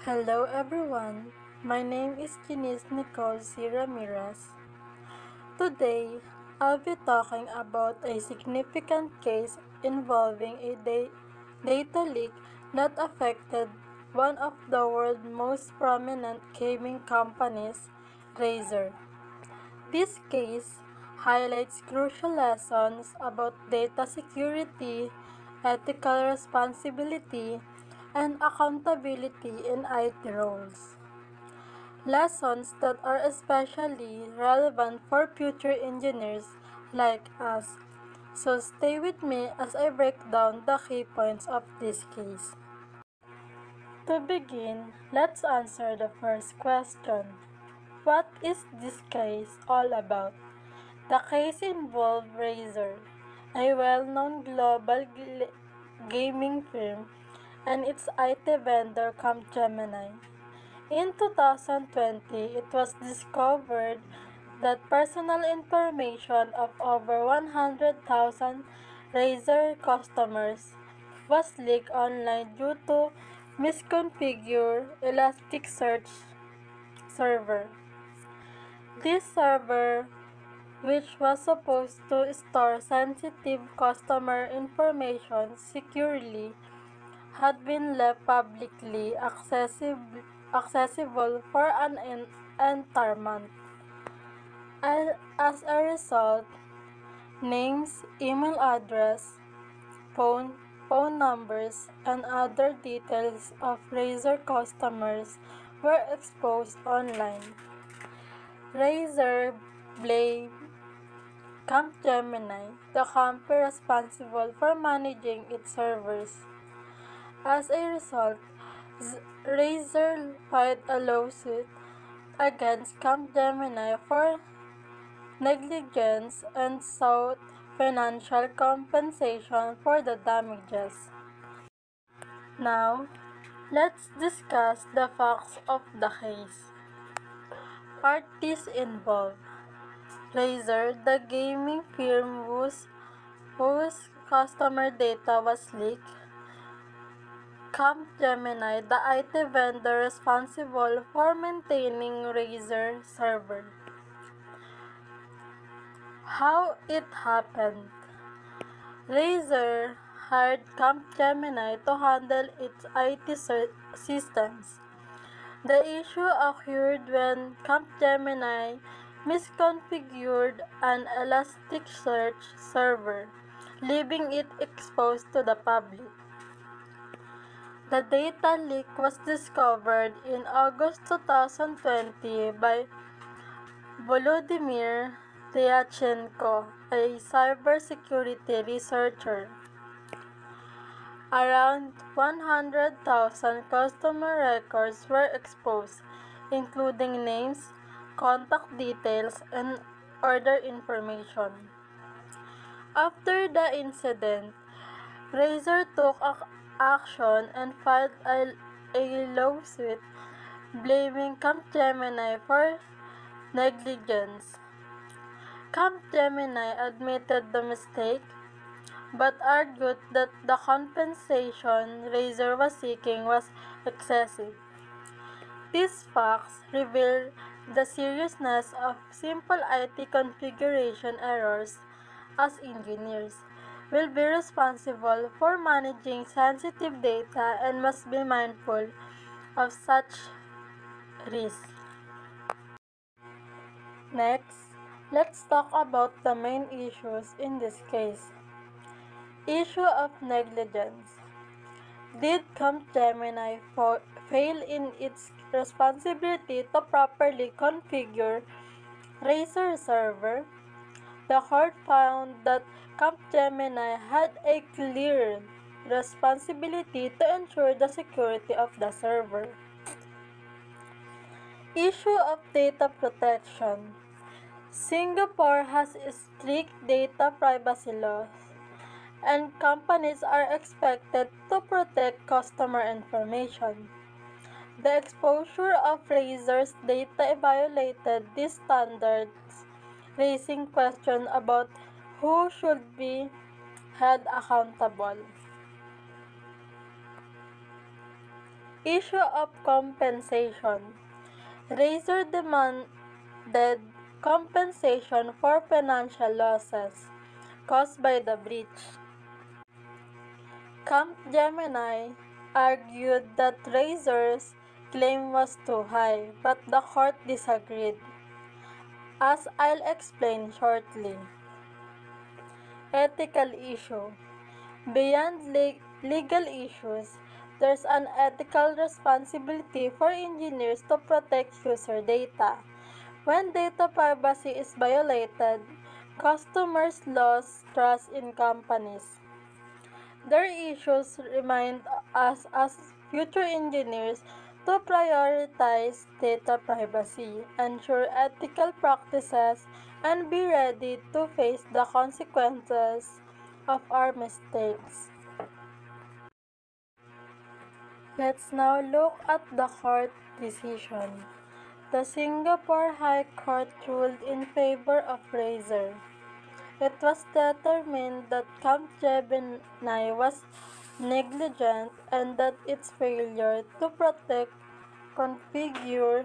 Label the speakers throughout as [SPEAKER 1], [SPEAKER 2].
[SPEAKER 1] Hello everyone, my name is Janice Nicole C. Ramirez. Today, I'll be talking about a significant case involving a data leak that affected one of the world's most prominent gaming companies, Razer. This case highlights crucial lessons about data security, ethical responsibility, and accountability in IT roles. Lessons that are especially relevant for future engineers like us. So stay with me as I break down the key points of this case. To begin, let's answer the first question. What is this case all about? The case involved Razer, a well-known global gaming firm, and its IT vendor Capgemini. In 2020, it was discovered that personal information of over 100,000 Razer customers was leaked online due to misconfigured Elasticsearch server. This server, which was supposed to store sensitive customer information securely, had been left publicly accessible for an entire month. As a result, names, email address, phone numbers, and other details of Razer customers were exposed online. Razer blamed Capgemini, the company responsible for managing its servers. As a result, Razer filed a lawsuit against Capgemini for negligence and sought financial compensation for the damages. Now, let's discuss the facts of the case. Parties involved: Razer, the gaming firm whose customer data was leaked; Capgemini, the IT vendor responsible for maintaining Razer server. How it happened: Razer hired Capgemini to handle its IT systems. The issue occurred when Capgemini misconfigured an Elasticsearch server, leaving it exposed to the public. The data leak was discovered in August 2020 by Volodymyr Dyachenko, a cybersecurity researcher. Around 100,000 customer records were exposed, including names, contact details, and order information. After the incident, Razer took action and filed a lawsuit blaming Capgemini for negligence. Capgemini admitted the mistake, but argued that the compensation Razer was seeking was excessive. These facts reveal the seriousness of simple IT configuration errors, as engineers will be responsible for managing sensitive data and must be mindful of such risks. Next, let's talk about the main issues in this case. Issue of negligence. Did Capgemini fail in its responsibility to properly configure Razer server? The court found that Capgemini had a clear responsibility to ensure the security of the server. Issue of data protection. Singapore has strict data privacy laws, and companies are expected to protect customer information. The exposure of Razer's data violated these standards, raising questions about who should be held accountable. Issue of compensation. Razer demanded compensation for financial losses caused by the breach. Capgemini argued that Razer's claim was too high, but the court disagreed, as I'll explain shortly. Ethical issue. Beyond legal issues, there's an ethical responsibility for engineers to protect user data. When data privacy is violated, customers lose trust in companies. Their issues remind us as future engineers to prioritize data privacy, ensure ethical practices, and be ready to face the consequences of our mistakes. Let's now look at the court decision. The Singapore High Court ruled in favor of Razer. It was determined that Capgemini was negligent and that its failure to protect configure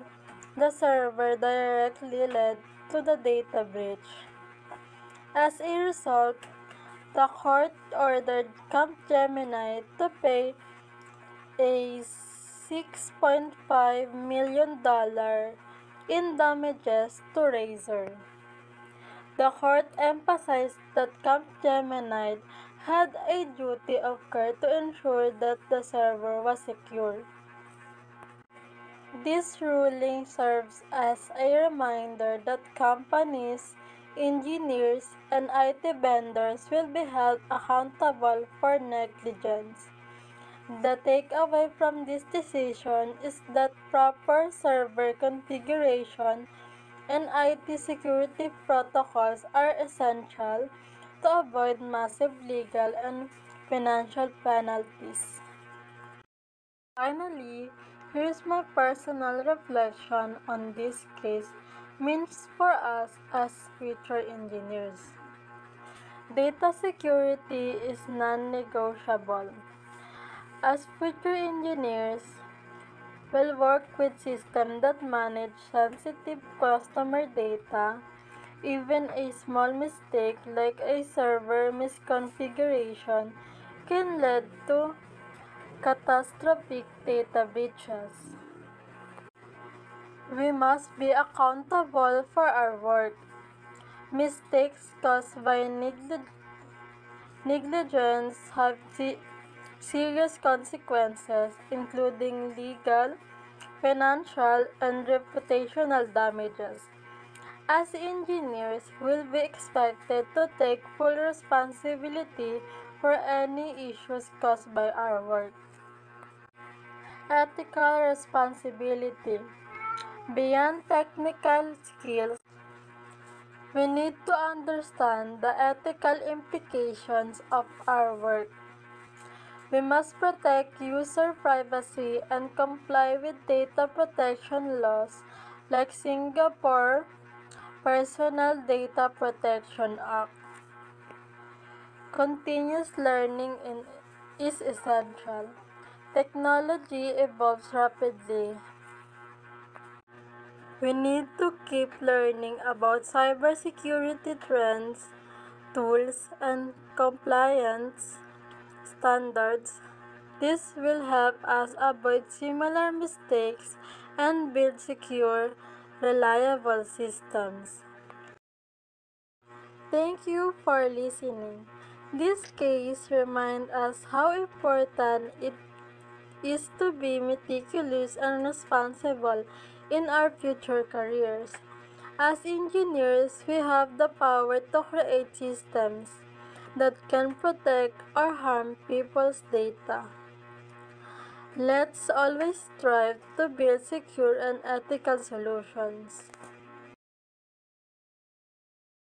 [SPEAKER 1] the server directly led to the data breach. As a result, the court ordered Capgemini to pay a $6.5 million in damages to Razer. The court emphasized that Capgemini had a duty of care to ensure that the server was secure. This ruling serves as a reminder that companies, engineers, and IT vendors will be held accountable for negligence. The takeaway from this decision is that proper server configuration and IT security protocols are essential to avoid massive legal and financial penalties. Finally, here's my personal reflection on this case means for us as future engineers. Data security is non-negotiable. As future engineers, we'll work with systems that manage sensitive customer data. Even a small mistake like a server misconfiguration can lead to catastrophic data breaches. We must be accountable for our work. Mistakes caused by negligence have serious consequences, including legal, financial, and reputational damages. As engineers, we'll be expected to take full responsibility for any issues caused by our work. Ethical responsibility. Beyond technical skills, we need to understand the ethical implications of our work. We must protect user privacy and comply with data protection laws like Singapore Personal Data Protection Act. Continuous learning is essential. Technology evolves rapidly. We need to keep learning about cybersecurity trends, tools, and compliance standards. This will help us avoid similar mistakes and build secure, reliable systems. Thank you for listening. This case reminds us how important it is to be meticulous and responsible in our future careers. As engineers, we have the power to create systems that can protect or harm people's data. Let's always strive to build secure and ethical solutions.